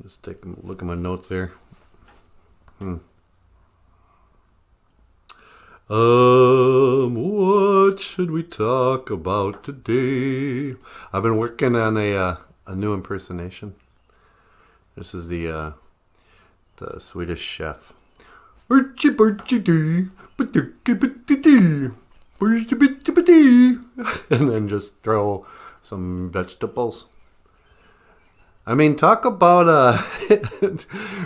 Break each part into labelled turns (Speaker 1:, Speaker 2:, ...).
Speaker 1: Just take a look at my notes here. What should we talk about today? I've been working on a new impersonation. This is the Swedish chef. And then just throw some vegetables. I mean, talk about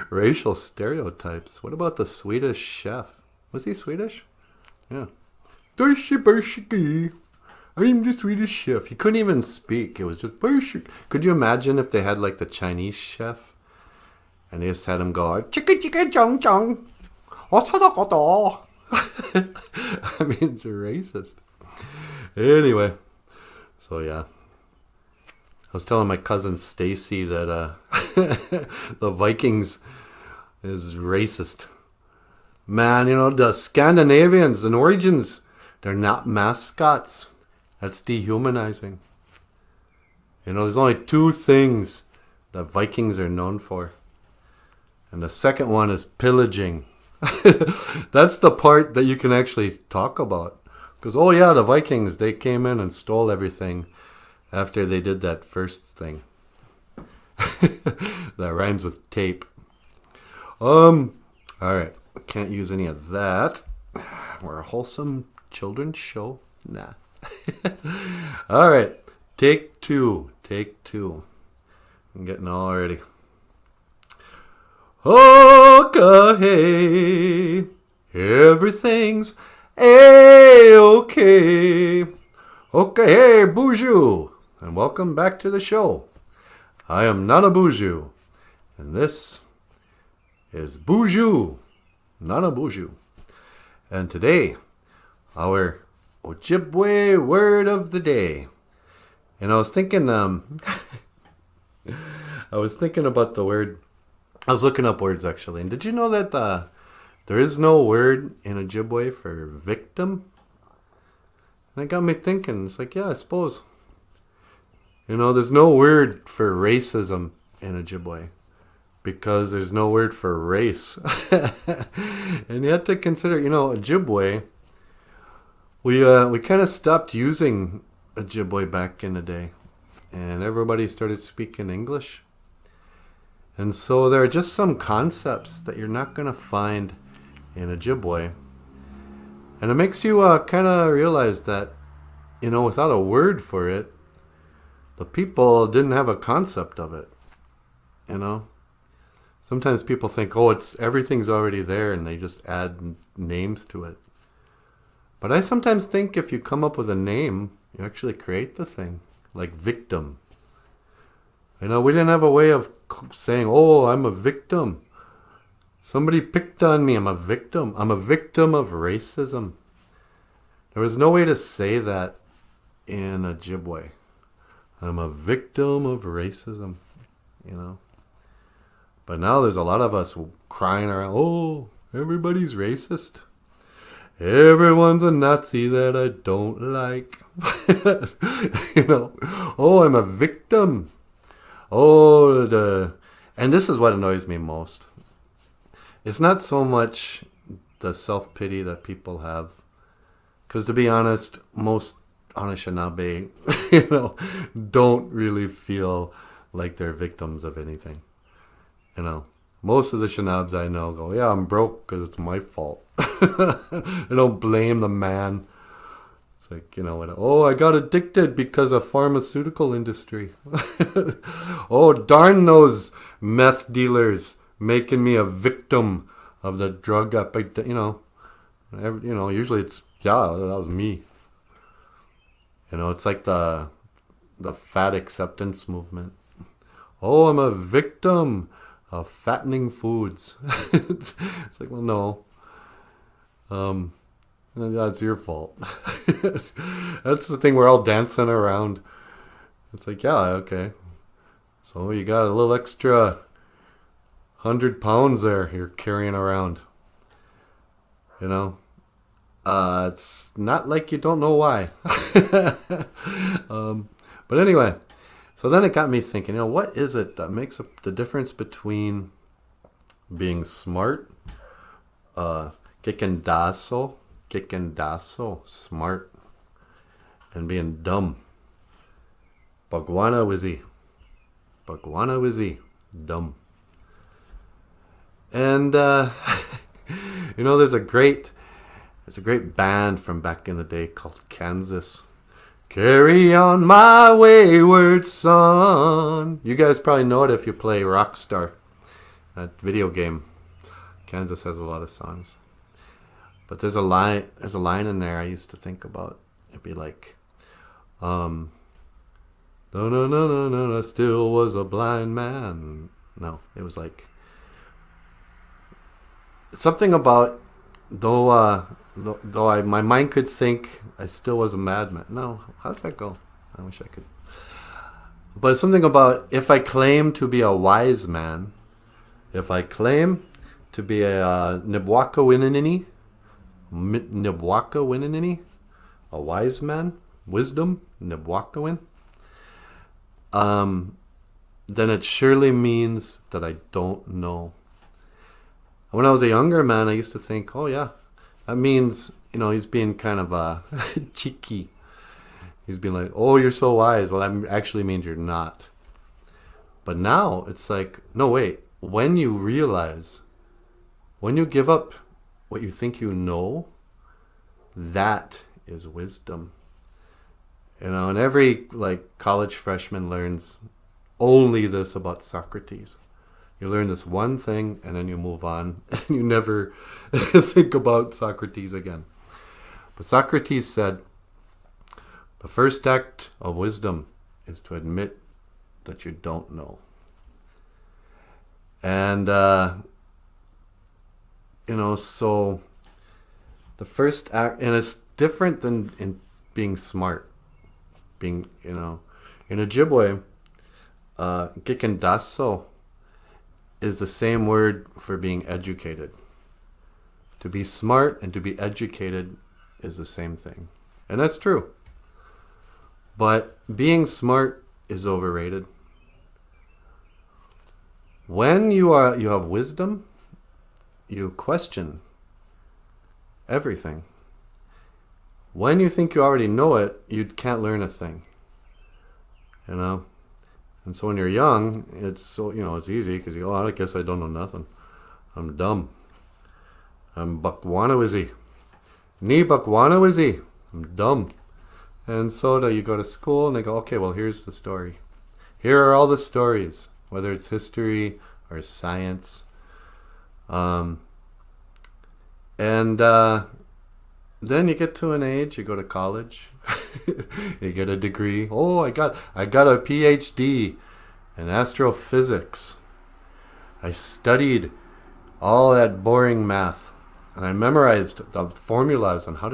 Speaker 1: racial stereotypes. What about the Swedish chef? Was he Swedish? Yeah. I'm the Swedish chef. He couldn't even speak. It was just... Could you imagine if they had like the Chinese chef? And they just had him go, chicka chicka chong chong. I mean, it's racist. Anyway. So yeah. I was telling my cousin Stacy that the Vikings is racist. Man, you know, the Scandinavians, the Norwegians, they're not mascots. That's dehumanizing. You know, there's only two things that Vikings are known for. And the second one is pillaging. That's the part that you can actually talk about. Because, oh yeah, the Vikings, they came in and stole everything after they did that first thing. That rhymes with tape. Alright. Can't use any of that. We're a wholesome children's show. Nah. Alright. Take two. I'm getting all ready. Okay. Everything's A-okay. Okay, hey, BOOZHOO. And welcome back to the show. I am not a BOOZHOO. And this is BOOZHOO. Not a BOOZHOO. And today, our Ojibwe word of the day. And I was thinking, about the word. I was looking up words actually. And did you know that there is no word in Ojibwe for victim? And that got me thinking. It's like, yeah, I suppose. You know, there's no word for racism in Ojibwe. Because there's no word for race. And you have to consider, you know, Ojibwe, we kind of stopped using Ojibwe back in the day. And everybody started speaking English. And so there are just some concepts that you're not going to find in Ojibwe. And it makes you kind of realize that, you know, without a word for it, the people didn't have a concept of it, you know. Sometimes people think, oh, everything's already there, and they just add names to it. But I sometimes think if you come up with a name, you actually create the thing, like victim. You know, we didn't have a way of saying, oh, I'm a victim. Somebody picked on me, I'm a victim. I'm a victim of racism. There was no way to say that in Ojibwe. I'm a victim of racism, you know. But now there's a lot of us crying around, oh, everybody's racist. Everyone's a Nazi that I don't like. You know, oh, I'm a victim. And this is what annoys me most. It's not so much the self-pity that people have. Because to be honest, most Anishinaabe, you know, don't really feel like they're victims of anything. You know, most of the Shinabs I know go, yeah, I'm broke because it's my fault. They don't blame the man. It's like, you know, oh, I got addicted because of pharmaceutical industry. Oh, darn those meth dealers making me a victim of the drug epidemic. You know, usually it's, yeah, that was me. You know, it's like the fat acceptance movement. Oh, I'm a victim of fattening foods. It's like, well, no. That's your fault. That's the thing we're all dancing around. It's like, yeah, okay. So you got a little extra 100 pounds there you're carrying around. You know? It's not like you don't know why. But anyway, So then it got me thinking, what is it that makes the difference between being smart, kikendaso, smart, and being dumb. Bagwana wizzy, dumb. And there's a great band from back in the day called Kansas. Carry on my wayward son. You guys probably know it if you play Rockstar, that video game. Kansas has a lot of songs. But there's a line in there I used to think about. It'd be like, no, I still was a blind man. No, it was like something about though my mind could think, I still was a madman. No, how's that go? I wish I could. But it's something about, if I claim to be a wise man, if I claim to be a Nibwaka Winninini, a wise man, wisdom, Nibwaka then it surely means that I don't know. When I was a younger man, I used to think, oh yeah, that means, he's being kind of cheeky. He's being like, oh, you're so wise. Well, that actually means you're not. But now it's like, no, wait. When you realize, when you give up what you think you know, that is wisdom. And every college freshman learns only this about Socrates. You learn this one thing and then you move on and you never think about Socrates again. But Socrates said, the first act of wisdom is to admit that you don't know. And, so the first act, and it's different than in being smart. Being, in Ojibwe, kikendaso is the same word for being educated. To be smart and to be educated is the same thing. And that's true. But being smart is overrated. When you have wisdom, you question everything. When you think you already know it, you can't learn a thing. And so when you're young, it's it's easy because you go, I guess I don't know nothing. I'm dumb. I'm Bakwanawizzy. Ni Bakwanawizzy. I'm dumb. And so you go to school and they go, okay, well, here's the story. Here are all the stories, whether it's history or science. Then you get to an age, you go to college, you get a degree. Oh, I got a PhD in astrophysics. I studied all that boring math, and I memorized the formulas on how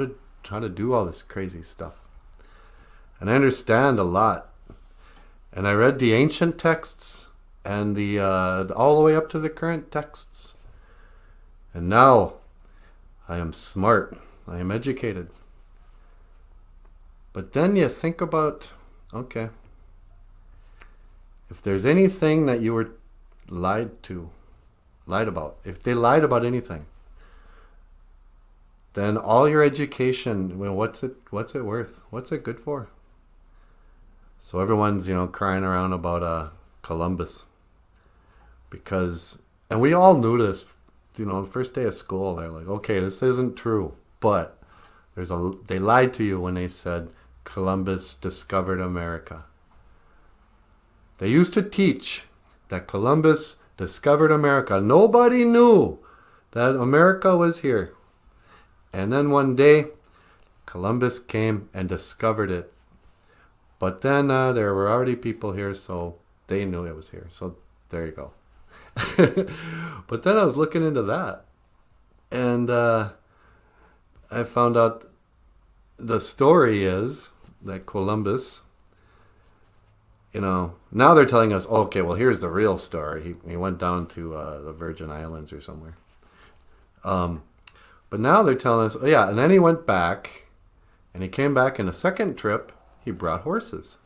Speaker 1: to do all this crazy stuff. And I understand a lot. And I read the ancient texts and the all the way up to the current texts. And now I am smart. I am educated. But then you think about, okay, if there's anything that you were lied about, if they lied about anything, then all your education, what's it worth? What's it good for? So everyone's, crying around about Columbus. And we all knew this, first day of school, they're like, okay, this isn't true. But they lied to you when they said Columbus discovered America. They used to teach that Columbus discovered America. Nobody knew that America was here. And then one day, Columbus came and discovered it. But then there were already people here, so they knew it was here. So there you go. But then I was looking into that. And I found out the story is that Columbus, now they're telling us, okay, well, here's the real story. He went down to the Virgin Islands or somewhere. But now they're telling us, oh yeah, and then he went back, and he came back in a second trip, he brought horses.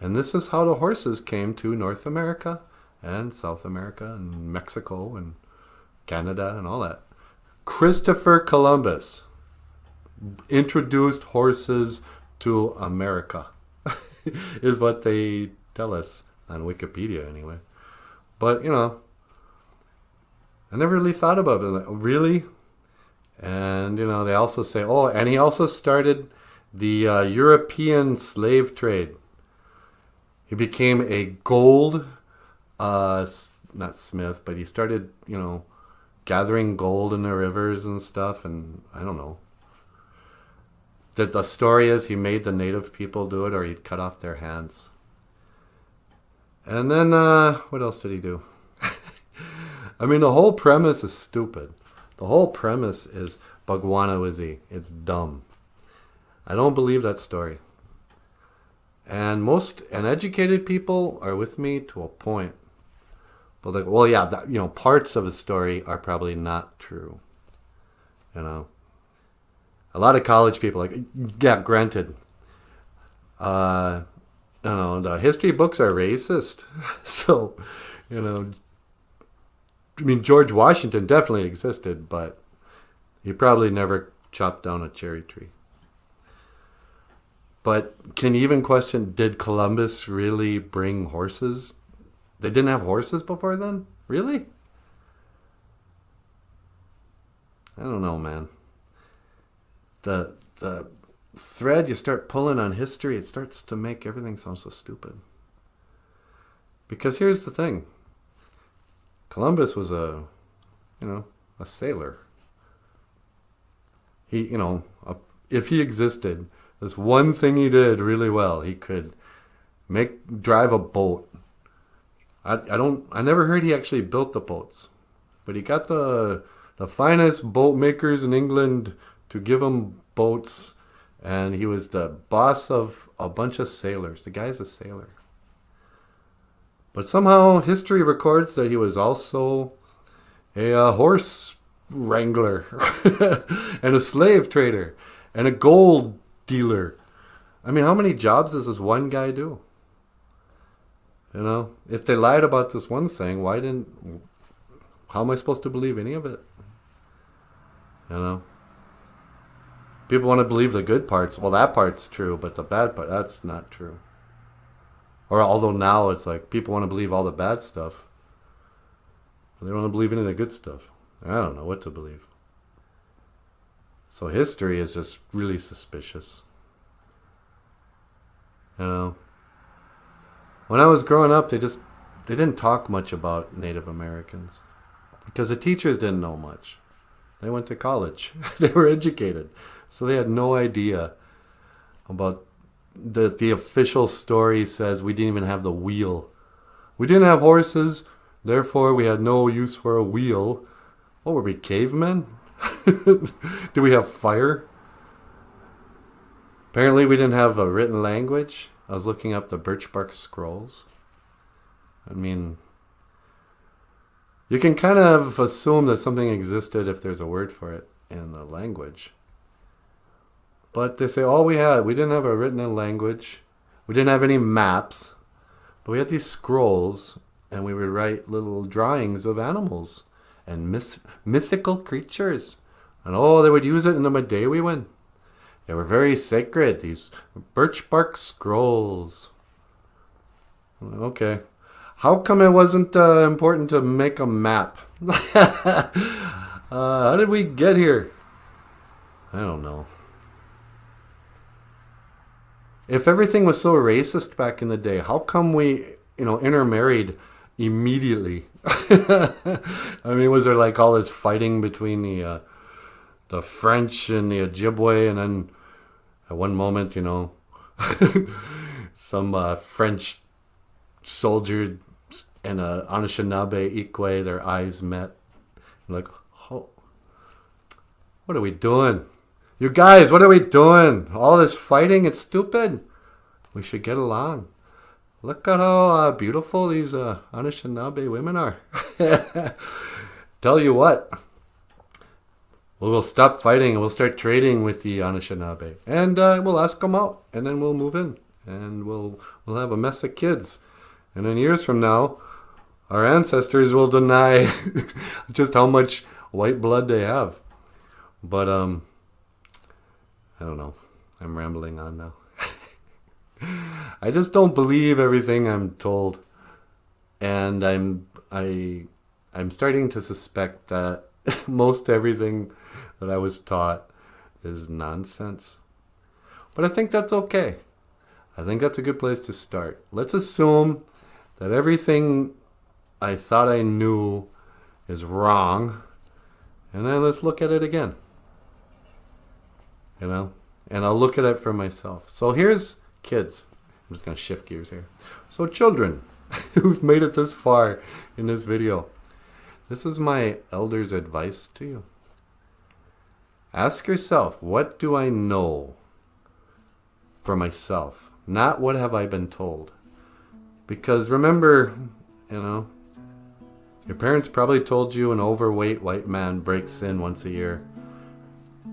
Speaker 1: And this is how the horses came to North America and South America and Mexico and Canada and all that. Christopher Columbus introduced horses to America, is what they tell us on Wikipedia anyway. But, you know, I never really thought about it. Like, really? And, you know, they also say, oh, and he also started the European slave trade. He became a gold, not smith, but he started, you know, gathering gold in the rivers and stuff. And I don't know. The story is he made the native people do it, or he'd cut off their hands. And then, what else did he do? I mean, the whole premise is stupid. The whole premise is Bhagwana. It's dumb. I don't believe that story. And most educated people are with me to a point. But like, well, yeah, that, you know, parts of the story are probably not true. You know, a lot of college people, like, yeah, granted, you know, the history books are racist. So, you know, I mean, George Washington definitely existed, but he probably never chopped down a cherry tree. But can you even question, did Columbus really bring horses? They didn't have horses before then? Really? I don't know, man. The thread you start pulling on history, it starts to make everything sound so stupid. Because here's the thing. Columbus was a sailor. He, you know, if he existed, this one thing he did really well. He could drive a boat. I never heard he actually built the boats, but he got the finest boat makers in England to give him boats, and he was the boss of a bunch of sailors. The guy's a sailor. But somehow history records that he was also a horse wrangler and a slave trader and a gold dealer. I mean, how many jobs does this one guy do? You know, if they lied about this one thing, how am I supposed to believe any of it? You know? People want to believe the good parts. Well, that part's true, but the bad part, that's not true. Or although now it's like people want to believe all the bad stuff. They don't want to believe any of the good stuff. I don't know what to believe. So history is just really suspicious. You know? When I was growing up, they didn't talk much about Native Americans. Because the teachers didn't know much. They went to college. They were educated. So they had no idea about the official story says we didn't even have the wheel. We didn't have horses, therefore we had no use for a wheel. What were we, cavemen? Did we have fire? Apparently we didn't have a written language. I was looking up the birch bark scrolls. I mean, you can kind of assume that something existed if there's a word for it in the language. But they say we didn't have a written language. We didn't have any maps. But we had these scrolls, and we would write little drawings of animals and mythical creatures. And they would use it in the Medewiwin. They were very sacred, these birch bark scrolls. Okay. How come it wasn't important to make a map? How did we get here? I don't know. If everything was so racist back in the day, how come we, intermarried immediately? I mean, was there like all this fighting between the French and the Ojibwe, and then at one moment, some French soldier and a Anishinaabe Ikwe, their eyes met. Like, what are we doing? You guys, what are we doing? All this fighting, it's stupid. We should get along. Look at how beautiful these Anishinaabe women are. Tell you what, we'll stop fighting and we'll start trading with the Anishinaabe. And we'll ask them out, and then we'll move in. and we'll have a mess of kids. And in years from now, our ancestors will deny just how much white blood they have. But I don't know. I'm rambling on now. I just don't believe everything I'm told, and I'm starting to suspect that most everything that I was taught is nonsense. But I think that's okay. I think that's a good place to start. Let's assume that everything I thought I knew is wrong, and then let's look at it again. You know? And I'll look at it for myself. So here's kids. I'm just going to shift gears here. So children who've made it this far in this video, this is my elder's advice to you. Ask yourself, what do I know for myself? Not what have I been told. Because remember, you know, your parents probably told you an overweight white man breaks in once a year.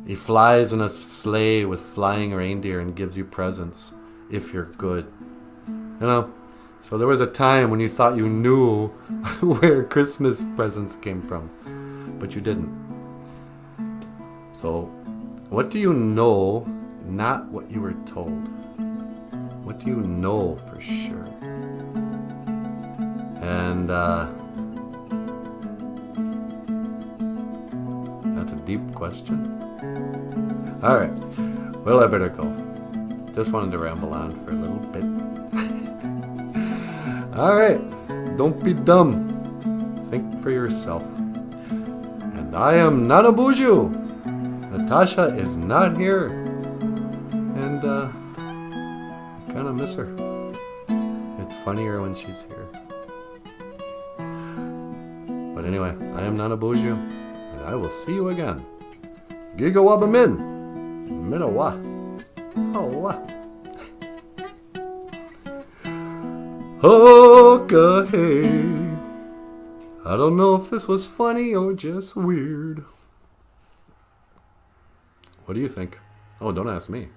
Speaker 1: He flies in a sleigh with flying reindeer and gives you presents if you're good. You know, so there was a time when you thought you knew where Christmas presents came from, but you didn't. So, what do you know, not what you were told? What do you know for sure? And that's a deep question. All right, well, I better go. Just wanted to ramble on for a little bit. All right, don't be dumb. Think for yourself. And I am not a BOOZHOO. Natasha is not here. And I kind of miss her. It's funnier when she's here. But anyway, I am not a BOOZHOO. And I will see you again. Gigawabamin. Minawa. Oh, okay. I don't know if this was funny or just weird. What do you think? Oh, don't ask me.